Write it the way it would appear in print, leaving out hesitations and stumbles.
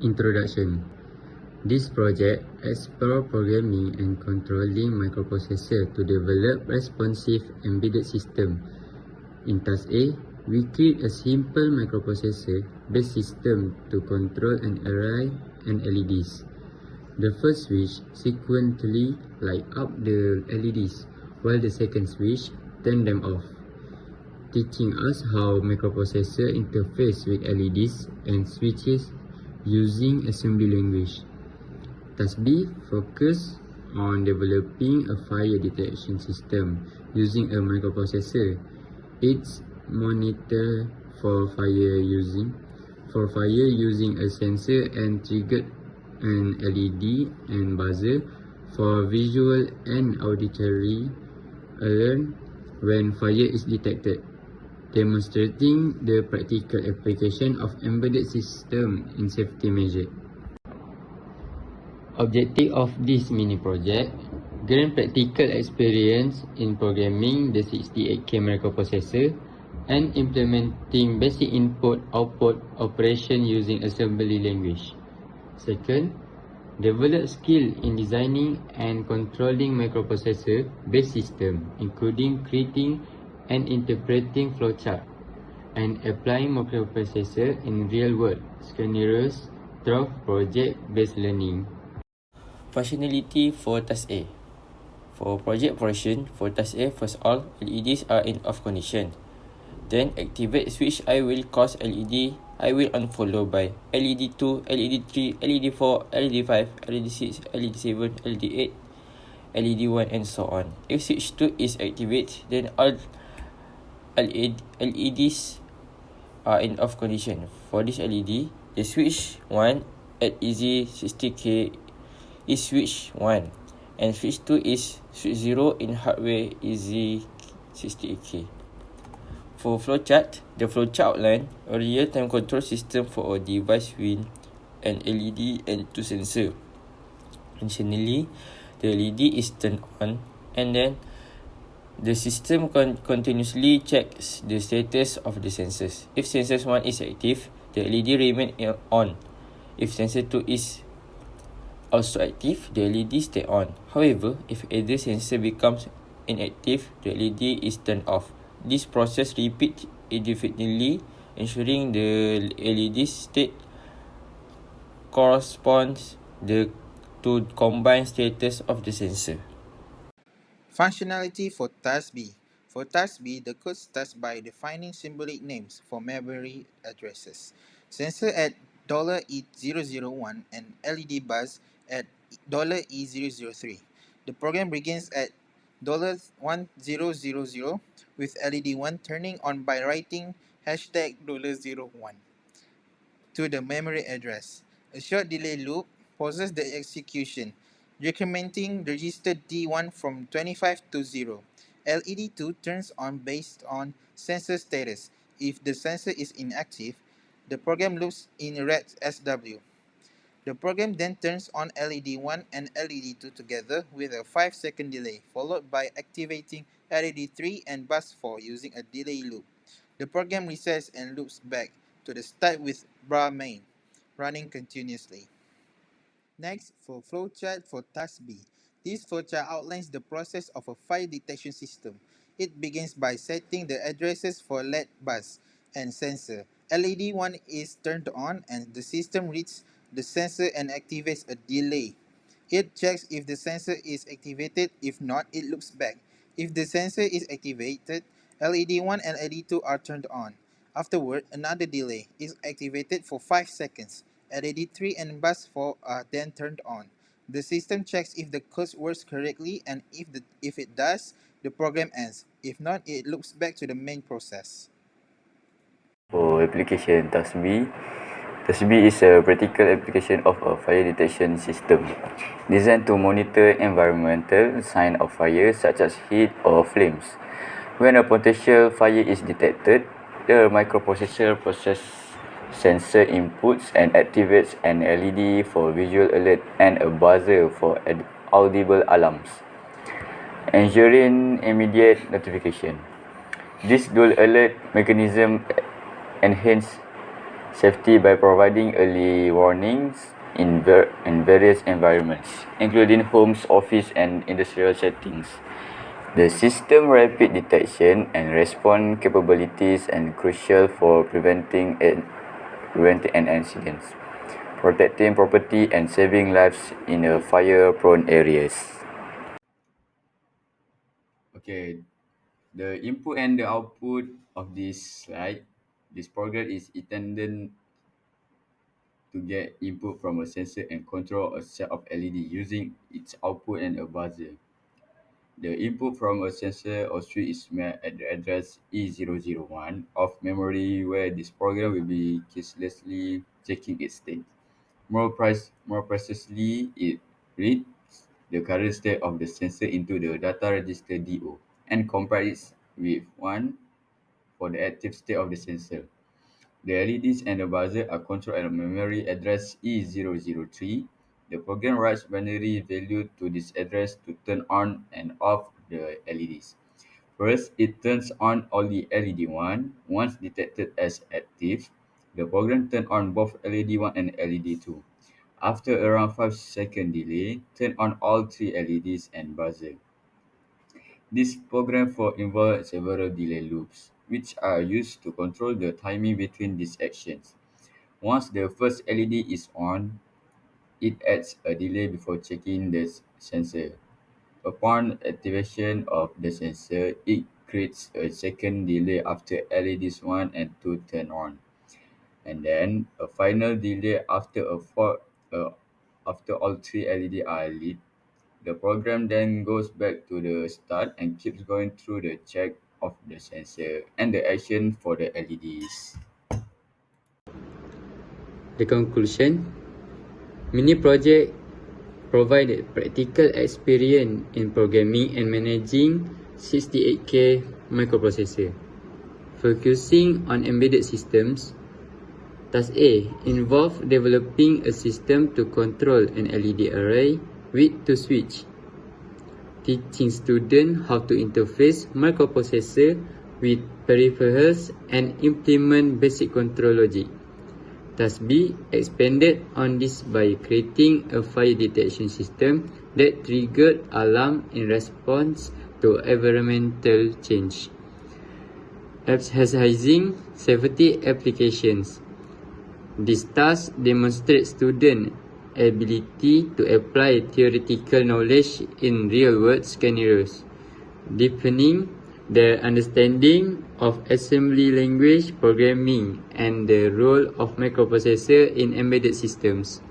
Introduction. This project explores programming and controlling microprocessor to develop responsive embedded system. In Task A, we create a simple microprocessor-based system to control an array and LEDs. The first switch sequentially light up the LEDs, while the second switch turn them off, teaching us how microprocessor interface with LEDs and switches using assembly language. Task B focus on developing a fire detection system using a microprocessor. It's monitor for fire using a sensor and triggered an LED and buzzer for visual and auditory alert when fire is detected, demonstrating the practical application of embedded system in safety measure. Objective of this mini project: gain practical experience in programming the 68K microprocessor and implementing basic input-output operation using assembly language. Second, develop skill in designing and controlling microprocessor-based system, including creating and interpreting flowchart and applying microprocessor in real-world scenarios through project-based learning. Functionality for Task A. For project operation, for Task A, first all, LEDs are in off condition. Then activate switch I will cause LED I will on followed by LED 2, LED 3, LED 4, LED 5, LED 6, LED 7, LED 8, LED 1 and so on. If switch 2 is activated, then all LEDs are in off condition. For this LED, the switch 1 at easy 60K is switch 1 and switch 2 is switch 0 in hardware easy 60K. For flowchart, the flowchart outline a real-time control system for a device with an LED and two sensors. Additionally, the LED is turned on and then the system continuously checks the status of the sensors. If sensor 1 is active, the LED remains on. If sensor 2 is also active, the LED stay on. However, if either sensor becomes inactive, the LED is turned off. This process repeats indefinitely, ensuring the LED state corresponds to combined status of the sensor. Functionality for Task B. For Task B, the code starts by defining symbolic names for memory addresses. Sensor at $E001 and LED buzz at $E003. The program begins at $1000 with LED 1 turning on by writing #01 to the memory address. A short delay loop pauses the execution, decrementing register D1 from 25 to 0. LED 2 turns on based on sensor status. If the sensor is inactive, the program loops in red SW. The program then turns on LED 1 and LED 2 together with a 5-second delay, followed by activating LED 3 and bus 4 using a delay loop. The program resets and loops back to the start with bar main, running continuously. Next, for flowchart for Task B. This flowchart outlines the process of a fire detection system. It begins by setting the addresses for LED bus and sensor. LED 1 is turned on and the system reads the sensor and activates a delay. It checks if the sensor is activated. If not, it loops back. If the sensor is activated, LED 1 and LED 2 are turned on. Afterward, another delay is activated for 5 seconds. LED 3 and bus 4 are then turned on. The system checks if the code works correctly, and if it does, the program ends. If not, it loops back to the main process. For application Task B, Task B is a practical application of a fire detection system designed to monitor environmental signs of fire such as heat or flames. When a potential fire is detected, the microprocessor processes sensor inputs and activates an LED for visual alert and a buzzer for audible alarms, ensuring immediate notification. This dual alert mechanism enhances Safety by providing early warnings in various environments, including homes, office, and industrial settings. The system rapid detection and response capabilities are crucial for preventing an incident, protecting property, and saving lives in fire-prone areas. Okay, the input and the output of this slide, this program is intended to get input from a sensor and control a set of LED using its output and a buzzer. The input from a sensor or switch is met at the address E001 of memory, where this program will be ceaselessly checking its state. More precisely, it reads the current state of the sensor into the data register DO and compares it with 1 for the active state of the sensor. The LEDs and the buzzer are controlled at a memory address E003. The program writes binary value to this address to turn on and off the LEDs. First, it turns on only LED 1. Once detected as active, the program turns on both LED 1 and LED 2. After around 5-second delay, turn on all 3 LEDs and buzzer. This program involves several delay loops, which are used to control the timing between these actions. Once the first LED is on, it adds a delay before checking the sensor. Upon activation of the sensor, it creates a second delay after LEDs 1 and 2 turn on, and then a final delay after after all 3 LED are lit. The program then goes back to the start and keeps going through the check of the sensor and the action for the LEDs. The conclusion: mini project provided practical experience in programming and managing 68K microprocessor. Focusing on embedded systems, Task A involved developing a system to control an LED array with 2 switches, teaching students how to interface microprocessor with peripherals and implement basic control logic. Task B expanded on this by creating a fire detection system that triggered alarm in response to environmental change, emphasizing safety applications. This task demonstrates students' ability to apply theoretical knowledge in real-world scenarios, deepening their understanding of assembly language programming and the role of microprocessor in embedded systems.